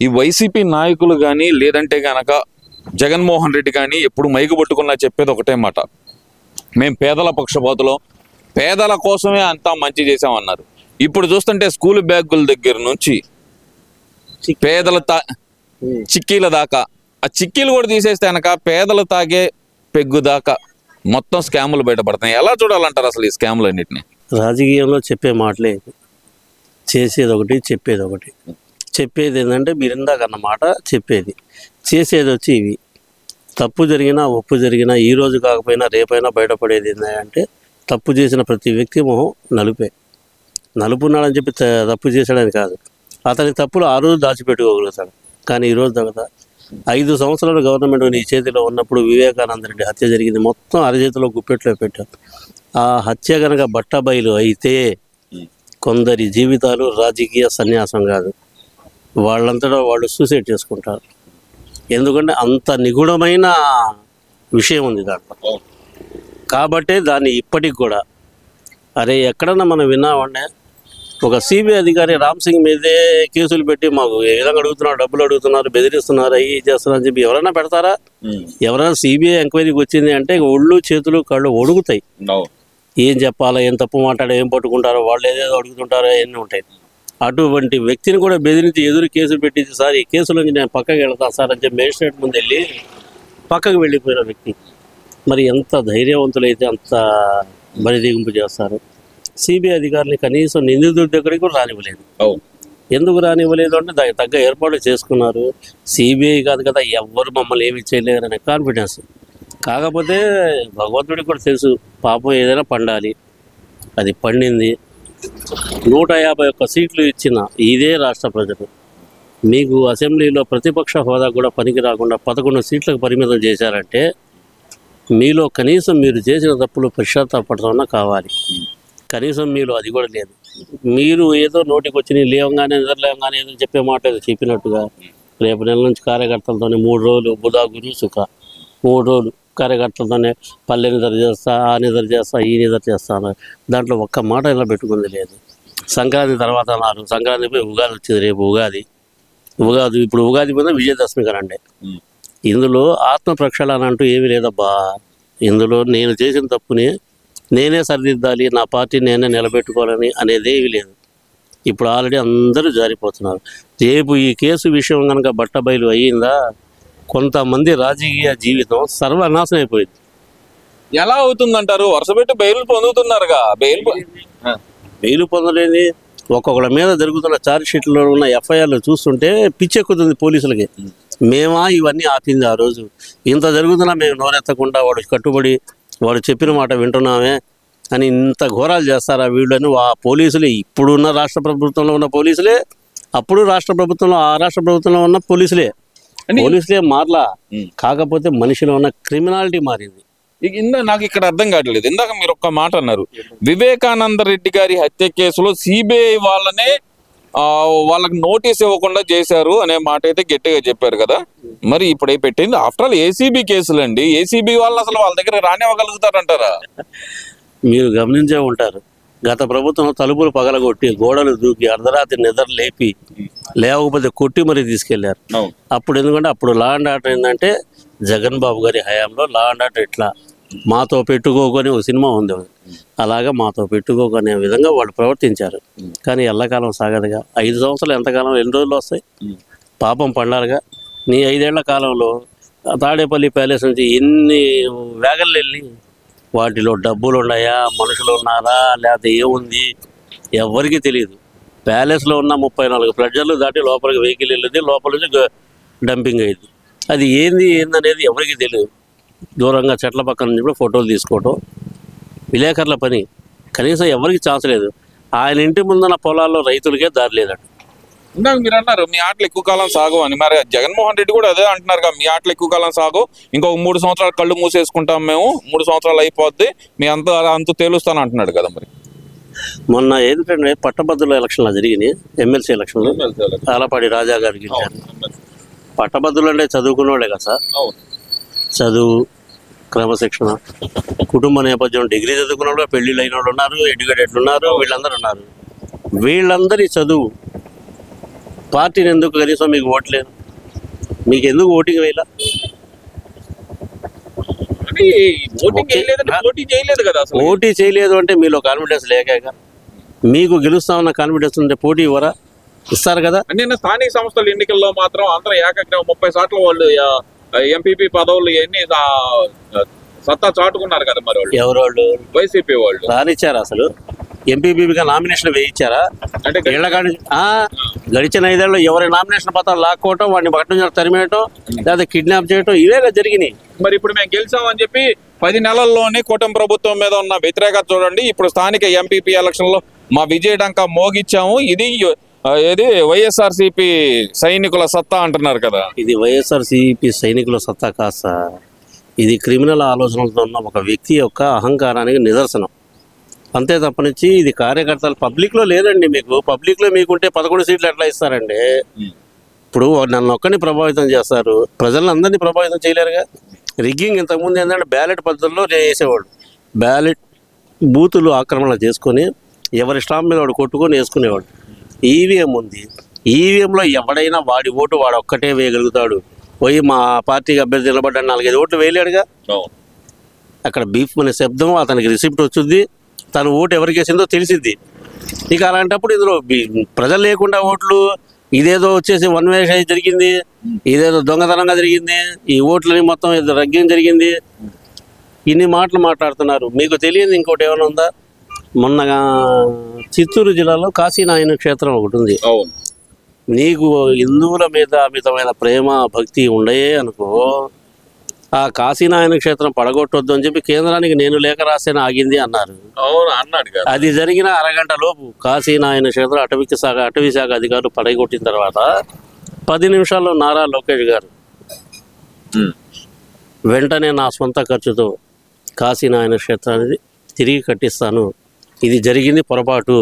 ఈ వైసీపీ నాయకులు కానీ లేదంటే గనక జగన్మోహన్ రెడ్డి కానీ ఎప్పుడు మైకు పట్టుకున్నా చెప్పేది ఒకటే మాట, మేము పేదల పక్షపాతులం, పేదల కోసమే అంతా మంచి చేసామన్నారు. ఇప్పుడు చూస్తుంటే స్కూల్ బ్యాగుల దగ్గర నుంచి పేదల చిక్కీల దాకా, ఆ చిక్కీలు కూడా తీసేస్తే కనుక పేదలు తాగే పెగ్గు దాకా మొత్తం స్కాములు బయటపడుతున్నాయి. ఎలా చూడాలంటారు అసలు ఈ స్కాములు అన్నింటినీ? రాజకీయంలో చెప్పే మాటలే, చేసేది ఒకటి చెప్పేది ఒకటి. చెప్పేది ఏంటంటే మీరు ఇందాక అన్నమాట, చెప్పేది చేసేది వచ్చి ఇవి. తప్పు జరిగినా ఒప్పు జరిగినా ఈ రోజు కాకపోయినా రేపైనా బయటపడేది ఏంటంటే తప్పు చేసిన ప్రతి వ్యక్తి మొహం నలుపే. నలుపున్నాడని చెప్పి తప్పు చేశాడని కాదు, అతని తప్పులు ఆ రోజు దాచిపెట్టుకోగలుగుతాడు. కానీ ఈరోజు దగ్గర 5 సంవత్సరాలు గవర్నమెంట్ నీ చేతిలో ఉన్నప్పుడు వివేకానంద రెడ్డి హత్య జరిగింది, మొత్తం అరచేతిలో గుప్పెట్లో పెట్టారు. ఆ హత్య కనుక బట్టబయలు అయితే కొందరి జీవితాలు రాజకీయ సన్యాసం కాదు, వాళ్ళంతటా వాళ్ళు సూసైడ్ చేసుకుంటారు. ఎందుకంటే అంత నిగూఢమైన విషయం ఉంది దాంట్లో. కాబట్టే దాన్ని ఇప్పటికి కూడా అరే ఎక్కడన్నా మనం విన్నామంటే ఒక సిబిఐ అధికారి రామ్ సింగ్ మీదే కేసులు పెట్టి మాకు ఏ విధంగా అడుగుతున్నారు, డబ్బులు అడుగుతున్నారు, బెదిరిస్తున్నారు, అయ్యి చేస్తున్నారు అని చెప్పి ఎవరైనా పెడతారా? ఎవరైనా సిబిఐ ఎంక్వైరీకి వచ్చింది అంటే ఒళ్ళు చేతులు కళ్ళు ఒడుగుతాయి. ఏం చెప్పాలో, ఏం తప్పు మాట్లాడో, ఏం పట్టుకుంటారో, వాళ్ళు ఏదేదో అడుగుతుంటారో అన్నీ ఉంటాయి. అటువంటి వ్యక్తిని కూడా బెదిరించి ఎదురు కేసులు పెట్టింది, సార్ ఈ కేసుల నుంచి నేను పక్కకి వెళ్తాను సార్ అని చెప్పి మేజిస్ట్రేట్ ముందు వెళ్ళి పక్కకు వెళ్ళిపోయిన వ్యక్తి. మరి ఎంత ధైర్యవంతులైతే అంత బరిదిగింపు చేస్తారు. సిబిఐ అధికారులు కనీసం నిందితుడి దగ్గరికి కూడా రానివ్వలేదు. ఎందుకు రానివ్వలేదు అంటే దానికి తగ్గ ఏర్పాట్లు చేసుకున్నారు. సిబిఐ కాదు కదా, ఎవ్వరు మమ్మల్ని ఏమి చేయలేరనే కాన్ఫిడెన్స్. కాకపోతే భగవంతుడికి కూడా తెలుసు, పాపం ఏదైనా పండాలి, అది పండింది. 151 సీట్లు ఇచ్చిన ఇదే రాష్ట్ర ప్రజలు మీకు అసెంబ్లీలో ప్రతిపక్ష హోదా కూడా పనికి రాకుండా 11 సీట్లకు పరిమితం చేశారంటే మీలో కనీసం మీరు చేసిన తప్పులు పశ్చాత్తాపడటం కావాలి. కనీసం మీలో అది కూడా లేదు. మీరు ఏదో నోటికి వచ్చి లేవంగానే నిద్రలేవంగానే ఏదో చెప్పే మాట ఏదో చెప్పినట్టుగా రేపు నెల నుంచి కార్యకర్తలతోనే 3 రోజులు బుధ గురు సుఖ 3 రోజులు కార్యకర్తలతోనే పల్లె నిద్ర చేస్తా, ఆ నిద్ర చేస్తా, ఈ నిద్ర చేస్తాను. దాంట్లో ఒక్క మాట ఇలా పెట్టుకుంది లేదు. సంక్రాంతి తర్వాత అన్నారు, సంక్రాంతి పోయి ఉగాది వచ్చింది, రేపు ఉగాది. ఇప్పుడు ఉగాది మీద విజయదశమి కనండి. ఇందులో ఆత్మ ప్రక్షాళన అంటూ ఏమీ లేదబ్బా. ఇందులో నేను చేసిన తప్పుని నేనే సరిదిద్దాలి, నా పార్టీ నేనే నిలబెట్టుకోవాలని అనేది ఏమీ లేదు. ఇప్పుడు ఆల్రెడీ అందరూ జారిపోతున్నారు. రేపు ఈ కేసు విషయం కనుక బట్టబయలు అయ్యిందా కొంతమంది రాజకీయ జీవితం సర్వనాశనం అయిపోయింది. ఎలా అవుతుందంటారు? వరుస పెట్టి బెయిల్ పొందుతున్నారుగా. బెయిల్ పొందలేని ఒక్కొక్కళ్ళ మీద జరుగుతున్న ఛార్జ్ షీట్లో ఉన్న ఎఫ్ఐఆర్లు చూస్తుంటే పిచ్చెక్కుతుంది పోలీసులకి. మేమా ఇవన్నీ ఆపింది ఆ రోజు? ఇంత జరుగుతున్నా మేము నోరెత్తకుండా వాడు కట్టుబడి వాడు చెప్పిన మాట వింటున్నామే అని ఇంత ఘోరాలు చేస్తారా వీళ్ళని? ఆ పోలీసులే, ఇప్పుడున్న రాష్ట్ర ప్రభుత్వంలో ఉన్న పోలీసులే, అప్పుడు రాష్ట్ర ప్రభుత్వంలో ఆ రాష్ట్ర ప్రభుత్వంలో ఉన్న పోలీసులే మారలా. కాకపోతే మనిషిలో ఉన్న క్రిమినాలిటీ మారింది. నాకు ఇక్కడ అర్థం కావట్లేదు. ఇందాక మీరు ఒక్క మాట అన్నారు, వివేకానంద రెడ్డి గారి హత్య కేసులో సిబిఐ వాళ్ళకి నోటీస్ ఇవ్వకుండా చేశారు అనే మాట అయితే గట్టిగా చెప్పారు కదా. మరి ఇప్పుడు పెట్టింది ఆఫ్టర్ ఆల్ ఏసీబీ కేసులు అండి. ఏసీబీ వాళ్ళు అసలు వాళ్ళ దగ్గర రానివ్వగలుగుతారంటారా? మీరు గమనించే ఉంటారు, గత ప్రభుత్వం తలుపులు పగలగొట్టి గోడలు దూకి అర్ధరాత్రి నిద్ర లేకపోతే కొట్టి మరీ తీసుకెళ్లారు. అప్పుడు ఎందుకంటే అప్పుడు లా అండ్ ఆర్డర్ ఏంటంటే జగన్ బాబు గారి హయాంలో లా అండ్ ఆర్డర్ ఇట్లా మాతో పెట్టుకోకని ఒక సినిమా ఉంది, అలాగా మాతో పెట్టుకోకనే విధంగా వాళ్ళు ప్రవర్తించారు. కానీ ఎల్లకాలం సాగదుగా. 5 సంవత్సరాలు ఎంతకాలం, ఎన్ని రోజులు వస్తాయి? పాపం పండారుగా. నీ 5 ఏళ్ల కాలంలో తాడేపల్లి ప్యాలెస్ నుంచి ఎన్ని వేగలు వెళ్ళి వాటిలో డబ్బులు ఉన్నాయా, మనుషులు ఉన్నారా, లేకపోతే ఏముంది ఎవరికి తెలియదు. ప్యాలెస్లో ఉన్న 34 ఫ్లడ్జర్లు దాటి లోపలికి వెహికల్ వెళ్ళింది, లోపల నుంచి డంపింగ్ అయింది. అది ఏందనేది ఎవరికి తెలియదు. దూరంగా చెట్ల పక్కన నుంచి కూడా ఫోటోలు తీసుకోవటం విలేకరుల పని. కనీసం ఎవరికి ఛాన్స్ లేదు. ఆయన ఇంటి ముందున్న పొలాల్లో రైతులకే దారి లేదట. ఇందాక మీరు అన్నారు మీ ఆటలు ఎక్కువ కాలం సాగు అని. మరి జగన్మోహన్ రెడ్డి కూడా అదే అంటున్నారు కదా, మీ ఆటలు ఎక్కువ కాలం సాగు, ఇంకొక 3 సంవత్సరాలు కళ్ళు మూసేసుకుంటాం మేము, 3 సంవత్సరాలు అయిపోద్ది, మీ అంత తేలుస్తాను అంటున్నాడు కదా. మరి మొన్న ఏంటంటే పట్టభద్రుల ఎలక్షన్లు జరిగినాయి, ఎమ్మెల్సీ ఎలక్షన్లు. ఆలపాడి రాజా గారికి గెలిచారు. పట్టభద్రులు అంటే చదువుకున్న వాళ్ళే కదా సార్. చదువు, క్రమశిక్షణ, కుటుంబ నేపథ్యం, డిగ్రీ చదువుకున్న వాళ్ళు, పెళ్ళిళ్ళు అయిన వాళ్ళు ఉన్నారు, ఎడ్యుకేటెడ్ ఉన్నారు, వీళ్ళందరూ ఉన్నారు. వీళ్ళందరి చదువు పార్టీని ఎందుకు కనీసం మీకు ఓట్లేదు? మీకు ఎందుకు ఓటింగ్ వేయాల? అంటే ఓటింగ్ చేయలేదంటే పోటీ చేయలేదు కదా అసలు. పోటీ చేయలేదు అంటే మీలో కాన్ఫిడెన్స్ లేక, మీకు గెలుస్తామన్న కాన్ఫిడెన్స్ ఉంటే పోటీ ఇవ్వరా? ఇస్తారు కదా. అంటే నిన్న స్థానిక సంస్థల ఎన్నికల్లో మాత్రం అందరూ ఏకగ్రహం 30 శాతం వాళ్ళు ఎంపీపీ పదవులు ఎన్ని సత్తా చాటుకున్నారు కదా మరి వాళ్ళు. ఎవరు వాళ్ళు? వైసీపీ వాళ్ళు రానిచ్చారా అసలు? ఎంపీపీగా నామినేషన్ వేయించారా? అంటే ఏళ్ల కాడి గడిచిన 5 ఏళ్ళు ఎవరి నామినేషన్ పత్రాలు లాక్కోవటం, వాడిని పట్టణం తరిమేయటం, లేదా కిడ్నాప్ చేయటం, ఇవే జరిగినాయి. మరి ఇప్పుడు మేము గెలిచామని చెప్పి 10 నెలల్లోనే కూటమి ప్రభుత్వం మీద ఉన్న వ్యతిరేకత చూడండి. ఇప్పుడు స్థానిక ఎంపీపీ ఎలక్షన్ లో మా విజయడంకా మోగిచ్చాము, ఇది ఏది వైఎస్ఆర్సీపీ సైనికుల సత్తా అంటున్నారు కదా. ఇది వైఎస్ఆర్సీపీ సైనికుల సత్తా కాస్త, ఇది క్రిమినల్ ఆలోచనలతో ఉన్న ఒక వ్యక్తి యొక్క అహంకారానికి నిదర్శనం. అంతే తప్పనిచ్చి ఇది కార్యకర్తలు పబ్లిక్లో లేదండి. మీకు పబ్లిక్లో మీకుంటే 11 సీట్లు ఎట్లా ఇస్తారండి? ఇప్పుడు నన్ను ఒక్కడిని ప్రభావితం చేస్తారు, ప్రజలను అందరినీ ప్రభావితం చేయలేరుగా. రిగ్గింగ్ ఇంతకుముందు ఏంటంటే బ్యాలెట్ పద్ధతుల్లో చేసేవాడు. బ్యాలెట్ బూతులు ఆక్రమణ చేసుకొని ఎవరి స్టాంప్ మీద వాడు కొట్టుకొని వేసుకునేవాడు. ఈవీఎం ఉంది, ఈవీఎంలో ఎవడైనా వాడి ఓటు వాడు ఒక్కటే వేయగలుగుతాడు. పోయి మా పార్టీకి అభ్యర్థి నిలబడ్డాడు 4-5 ఓట్లు వేయలేడుగా. అక్కడ బీఫ్ అనే శబ్దం, అతనికి రిసిప్ట్ వచ్చింది, తను ఓటు ఎవరికి వేసిందో తెలిసిద్ది. ఇక అలాంటప్పుడు ఇందులో ప్రజలు లేకుండా ఓట్లు, ఇదేదో వచ్చేసి వన్ వే జరిగింది, ఇదేదో దొంగతనంగా జరిగింది, ఈ ఓట్లని మొత్తం రగ్గింగ్ జరిగింది, ఇన్ని మాటలు మాట్లాడుతున్నారు. మీకు తెలియదు ఇంకోటి ఏమైనా ఉందా? మొన్న చిత్తూరు జిల్లాలో కాశీనాయన క్షేత్రం ఒకటి ఉంది. నీకు హిందువుల మీద అమితమైన ప్రేమ భక్తి ఉండయే అనుకో, ఆ కాశీనాయన క్షేత్రం పడగొట్టొద్దు అని చెప్పి కేంద్రానికి నేను లేఖ రాసేన ఆగింది అన్నారు. అది జరిగిన అరగంట లోపు కాశీనాయన క్షేత్రం అటవీ శాఖ అధికారులు పడగొట్టిన తర్వాత 10 నిమిషాల్లో నారా లోకేష్ గారు వెంటనే నా సొంత ఖర్చుతో కాశీనాయన క్షేత్రాన్ని తిరిగి కట్టిస్తాను, ఇది జరిగింది పొరపాటు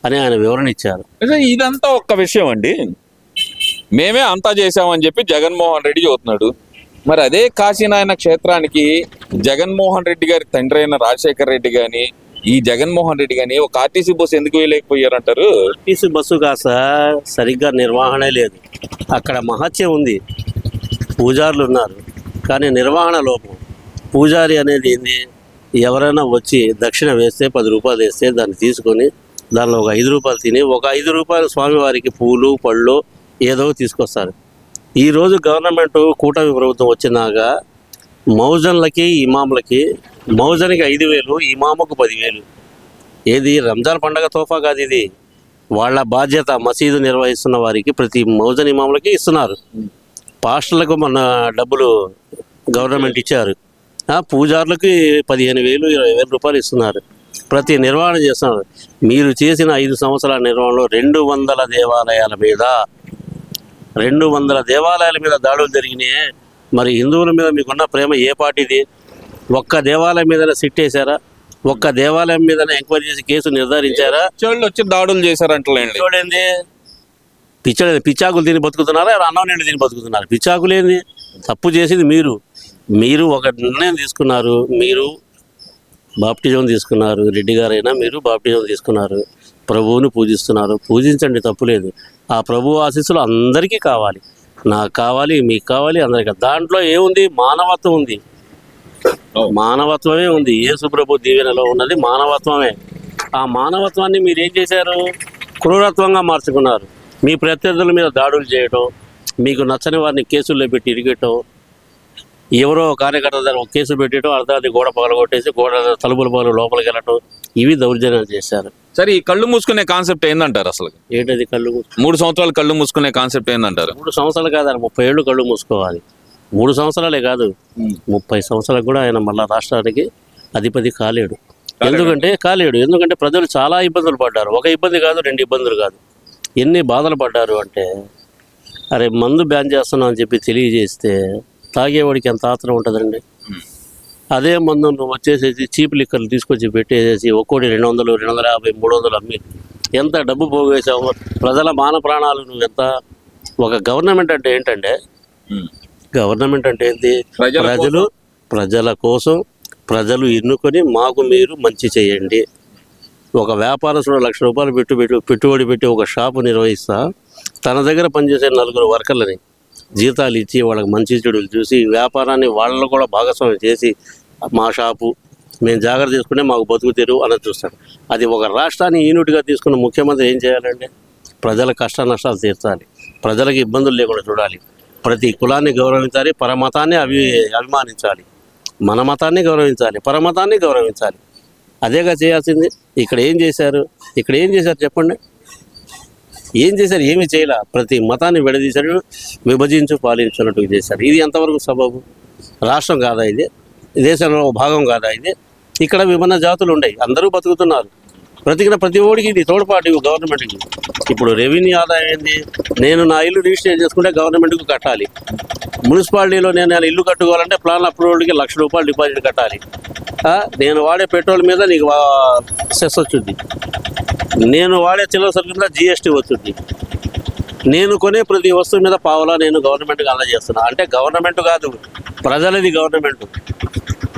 అని ఆయన వివరణ ఇచ్చారు. ఇదంతా ఒక్క విషయం అండి, మేమే అంతా చేసామని చెప్పి జగన్మోహన్ రెడ్డి చెబుతున్నాడు. మరి అదే కాశీనాయన క్షేత్రానికి జగన్మోహన్ రెడ్డి గారి తండ్రి అయిన రాజశేఖర్ రెడ్డి కానీ, ఈ జగన్మోహన్ రెడ్డి కానీ ఒక ఆర్టీసీ బస్సు ఎందుకు వేయలేకపోయారంటారు? ఆర్టీసీ బస్సు కాస్త సరిగ్గా నిర్వహణే లేదు. అక్కడ మహత్యం ఉంది, పూజారులు ఉన్నారు, కానీ నిర్వహణ లోపం. పూజారి అనేది ఏంది? ఎవరైనా వచ్చి దక్షిణ వేస్తే 10 రూపాయలు వేస్తే దాన్ని తీసుకొని దానిలో ఒక 5 రూపాయలు తిని ఒక 5 రూపాయలు స్వామివారికి పూలు పళ్ళు ఏదో తీసుకొస్తారు. ఈరోజు గవర్నమెంట్ కూటమి ప్రభుత్వం వచ్చినాక మౌజన్లకి ఇమాములకి, మౌజన్కి 5,000, ఇమాముకు 10,000. ఏది రంజాన్ పండగ తోఫా కాదు ఇది, వాళ్ళ బాధ్యత. మసీదు నిర్వహిస్తున్న వారికి ప్రతి మౌజన్ ఇమాములకి ఇస్తున్నారు. పాస్టర్లకు మన డబ్బులు గవర్నమెంట్ ఇచ్చారు. పూజారులకి 15,000, 20,000 రూపాయలు ఇస్తున్నారు. ప్రతి నిర్వహణ చేస్తున్నారు. మీరు చేసిన 5 సంవత్సరాల నిర్వహణలో 200 దేవాలయాల మీద దాడులు జరిగినాయి. మరి హిందువుల మీద మీకున్న ప్రేమ ఏ పార్టీది? ఒక్క దేవాలయం మీద సిట్ వేశారా? ఒక్క దేవాలయం మీద ఎంక్వైరీ చేసి కేసు నిర్ధారించారా? పిచ్చోళ్ళు వచ్చి దాడులు చేశారంటలేండి. చూడండి, పిచ్చాకులు తిని బతుకుతున్నారా, అన్నం నీళ్ళు తిని బతుకుతున్నారు? పిచ్చాకులేంది? తప్పు చేసింది మీరు ఒక నిర్ణయం తీసుకున్నారు. మీరు బాప్టిజం తీసుకున్నారు, రెడ్డి గారైనా మీరు బాప్టిజం తీసుకున్నారు, ప్రభువుని పూజిస్తున్నారు, పూజించండి, తప్పులేదు. ఆ ప్రభు ఆశీస్సులు అందరికీ కావాలి, నాకు కావాలి, మీకు కావాలి, అందరికీ. దాంట్లో ఏముంది? మానవత్వం ఉంది, మానవత్వమే ఉంది. యేసు ప్రభు దీవెనలో ఉన్నది మానవత్వమే. ఆ మానవత్వాన్ని మీరు ఏం చేశారు? క్రూరత్వంగా మార్చుకున్నారు. మీ ప్రత్యర్థుల మీద దాడులు చేయటం, మీకు నచ్చని వారిని కేసుల్లో పెట్టి ఇరిగటం, ఎవరో కార్యకర్త దగ్గర ఒక కేసు పెట్టడం, అర్ధాది గోడ పగలగొట్టేసి గోడ తలుపుల పగలు లోపలికి వెళ్ళటం, ఇవి దౌర్జన్యాలు చేశారు. సరే, ఈ కళ్ళు మూసుకునే కాన్సెప్ట్ ఏందంటారు అసలు? ఏంటది కళ్ళు? 3 సంవత్సరాలు కళ్ళు మూసుకునే కాన్సెప్ట్ ఏందంటారు? 3 సంవత్సరాలు కాదు, 30 ఏళ్ళు కళ్ళు మూసుకోవాలి. 3 సంవత్సరాలే కాదు, 30 సంవత్సరాలకు కూడా ఆయన మళ్ళా రాష్ట్రానికి అధిపతి కాలేడు. ఎందుకంటే ప్రజలు చాలా ఇబ్బందులు పడ్డారు. ఒక ఇబ్బంది కాదు, 2 ఇబ్బందులు కాదు, ఎన్ని బాధలు పడ్డారు అంటే, అరే మందు బ్యాన్ చేస్తున్నాం అని చెప్పి తెలియజేస్తే తాగేవాడికి ఎంత ఆత్రం ఉంటుందండి. అదే మందు నువ్వు వచ్చేసేసి చీప్ లిక్కర్లు తీసుకొచ్చి పెట్టేసేసి ఒక్కోటి 200, 250, 300 అమ్మి ఎంత డబ్బు పోగేసావు? ప్రజల మాన ప్రాణాలు నువ్వు ఎంత? ఒక గవర్నమెంట్ అంటే ఏంటంటే, గవర్నమెంట్ అంటే ఏంటి? ప్రజల కోసం ప్రజలు ఎన్నుకొని మాకు మీరు మంచి చేయండి, ఒక వ్యాపారస్తుడు ₹1,00,000 పెట్టుబడి పెట్టి ఒక షాపు నిర్వహిస్తా తన దగ్గర పనిచేసే 4 వర్కర్లని జీతాలు ఇచ్చి వాళ్ళకి మంచి చెడులు చూసి వ్యాపారాన్ని వాళ్ళలో కూడా భాగస్వామ్యం చేసి మా షాపు మేము జాగ్రత్త తీసుకుంటే మాకు బతుకు తెరువు అన్నది చూస్తాడు. అది ఒక రాష్ట్రాన్ని యూనిట్గా తీసుకున్న ముఖ్యమంత్రి ఏం చేయాలంటే ప్రజల కష్ట నష్టాలు తీర్చాలి, ప్రజలకు ఇబ్బందులు లేకుండా చూడాలి, ప్రతి కులాన్ని గౌరవించాలి, పరమతాన్ని అభిమానించాలి, మన మతాన్ని గౌరవించాలి, పరమతాన్ని గౌరవించాలి. అదేగా చేయాల్సింది. ఇక్కడ ఏం చేశారు చెప్పండి? ఏం చేశారు? ఏమీ చేయలే. ప్రతి మతాన్ని విడదీశారు, విభజించు పాలించినట్టు చేశారు. ఇది ఎంతవరకు సబబు? రాష్ట్రం కాదా ఇది? దేశంలో భాగం కాదా ఇది? ఇక్కడ విభిన్న జాతులు ఉన్నాయి, అందరూ బతుకుతున్నారు. ప్రతి ఓడికి ఇది తోడ్పాటు గవర్నమెంట్కి. ఇప్పుడు రెవెన్యూ ఆదాయం ఏంది? నేను నా ఇల్లు రిజిస్టర్ చేసుకుంటే గవర్నమెంట్కి కట్టాలి. మున్సిపాలిటీలో నేను ఇల్లు కట్టుకోవాలంటే ప్లాన్ అప్రూవల్కి ₹1,00,000 డిపాజిట్ కట్టాలి. నేను వాడే పెట్రోల్ మీద నీకు సెస్ వచ్చింది, నేను వాడే చిల్లర సరుకు మీద GST వచ్చింది, నేను కొనే ప్రతి వస్తువు మీద పావలా నేను గవర్నమెంట్కి అందజేస్తున్నా. అంటే గవర్నమెంట్ కాదు, ప్రజలది గవర్నమెంట్.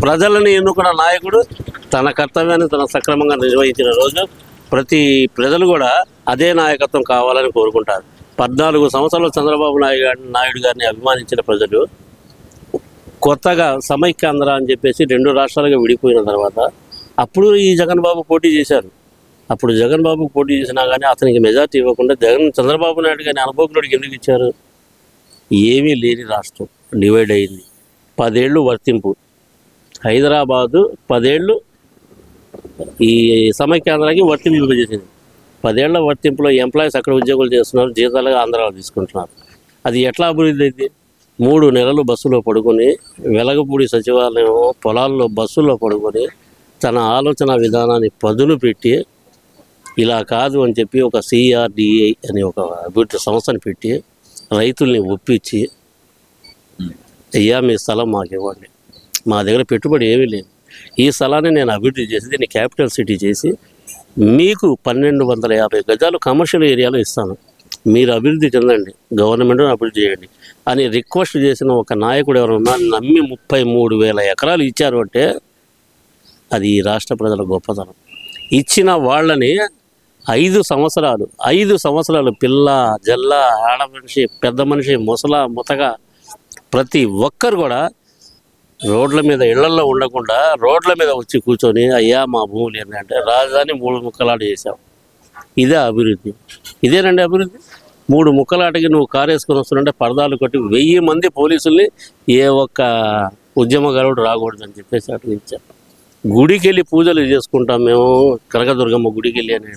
ప్రజలను ఎన్నుకున్న నాయకుడు తన కర్తవ్యాన్ని తన సక్రమంగా నిర్వహించిన రోజు ప్రతి ప్రజలు కూడా అదే నాయకత్వం కావాలని కోరుకుంటారు. 14 సంవత్సరాలు చంద్రబాబు నాయుడు గారిని అభిమానించిన ప్రజలు కొత్తగా సమైక్యాంధ్ర అని చెప్పేసి 2 రాష్ట్రాలుగా విడిపోయిన తర్వాత అప్పుడు ఈ జగన్ బాబు పోటీ చేశారు. అప్పుడు జగన్ బాబుకు పోటీ చేసినా కానీ అతనికి మెజార్టీ ఇవ్వకుండా చంద్రబాబు నాయుడు గారిని అనుభవజ్ఞుడికి ఎందుకు ఇచ్చారు? ఏమీ లేని రాష్ట్రం డివైడ్ అయింది. 10 ఏళ్ళు వర్తింపు. హైదరాబాదు 10 ఏళ్ళు ఈ సమైక్యాంధ్రకి వర్తింపు చేసింది. 10 ఏళ్ల వర్తింపులో ఎంప్లాయీస్ అక్కడ ఉద్యోగులు చేస్తున్నారు, జీతాలుగా ఆంధ్రాలో తీసుకుంటున్నారు. అది ఎట్లా అభివృద్ధి అయింది? 3 నెలలు బస్సులో పడుకొని వెలగపూడి సచివాలయం పొలాల్లో బస్సులో పడుకొని తన ఆలోచన విధానాన్ని పదును పెట్టి ఇలా కాదు అని చెప్పి ఒక CRDI అనే ఒక అభివృద్ధి సంస్థను పెట్టి రైతుల్ని ఒప్పించి అయ్యా మీ స్థలం మాకు ఇవ్వండి, మా దగ్గర పెట్టుబడి ఏమీ లేదు, ఈ స్థలాన్ని నేను అభివృద్ధి చేసి దీన్ని క్యాపిటల్ సిటీ చేసి మీకు 1,250 గజాలు కమర్షియల్ ఏరియాలో ఇస్తాను, మీరు అభివృద్ధి చెందండి, గవర్నమెంట్ను అభివృద్ధి చేయండి అని రిక్వెస్ట్ చేసిన ఒక నాయకుడు ఎవరన్నా నమ్మి 33,000 ఎకరాలు ఇచ్చారు అంటే అది ఈ రాష్ట్ర ప్రజల గొప్పతనం. ఇచ్చిన వాళ్ళని 5 సంవత్సరాలు పిల్ల జల్ల ఆడ మనిషి పెద్ద మనిషి ముతగా ప్రతి ఒక్కరు కూడా రోడ్ల మీద ఇళ్లల్లో ఉండకుండా రోడ్ల మీద వచ్చి కూర్చొని అయ్యా మా భూములు ఏంటంటే రాజధాని 3 ముక్కలాట చేశావు. ఇదే అభివృద్ధి. ఇదేనండి అభివృద్ధి. 3 ముక్కలాటకి నువ్వు కారు వేసుకొని వస్తుంటే పరదాలు కొట్టి 1000 మంది పోలీసుల్ని ఏ ఒక్క ఉద్యమగారుడు రాకూడదని చెప్పేసి అటు ఇచ్చారు. గుడికి వెళ్ళి పూజలు చేసుకుంటాం మేము, కనకదుర్గమ్మ గుడికి వెళ్ళి అనే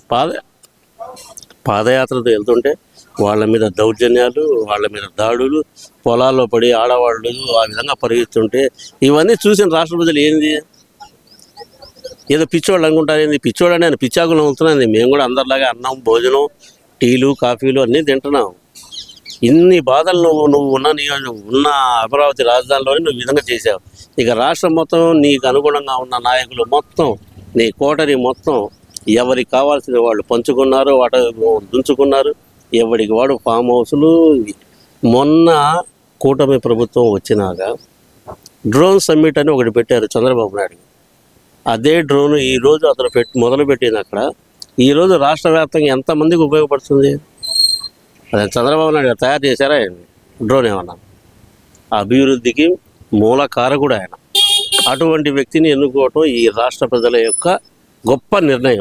పాదయాత్రతో వెళ్తుంటే వాళ్ళ మీద దౌర్జన్యాలు, వాళ్ళ మీద దాడులు, పొలాల్లో పడి ఆడవాళ్ళు ఆ విధంగా పరిగెత్తుంటే ఇవన్నీ చూసిన రాష్ట్ర ప్రజలు ఏంది ఏదో పిచ్చోళ్ళు అనుకుంటారు. ఏంది పిచ్చోళ్ళని ఆయన పిచ్చాకులు అవుతున్నాయి. మేము కూడా అందరిలాగా అన్నం భోజనం టీలు కాఫీలు అన్నీ తింటున్నాం. ఇన్ని బాధలు నువ్వు ఉన్న అమరావతి రాజధానిలోనే నువ్వు విధంగా చేసావు. ఇక రాష్ట్రం మొత్తం నీకు అనుగుణంగా ఉన్న నాయకులు మొత్తం నీ కోటరీ మొత్తం ఎవరికి కావాల్సిన వాళ్ళు పంచుకున్నారు, వాట దుంచుకున్నారు, ఎవరికి వాడు ఫామ్ హౌస్లు. మొన్న కూటమి ప్రభుత్వం వచ్చినాక డ్రోన్ సమ్మిట్ అని ఒకటి పెట్టారు చంద్రబాబు నాయుడు. అదే డ్రోన్ ఈరోజు అతను మొదలుపెట్టింది అక్కడ. ఈరోజు రాష్ట్ర వ్యాప్తంగా ఎంతమందికి ఉపయోగపడుతుంది? అదే చంద్రబాబు నాయుడు గారు తయారు చేశారా డ్రోన్? ఏమన్నా అభివృద్ధికి మూల కారకుడు ఆయన. అటువంటి వ్యక్తిని ఎన్నుకోవటం ఈ రాష్ట్ర ప్రజల యొక్క గొప్ప నిర్ణయం.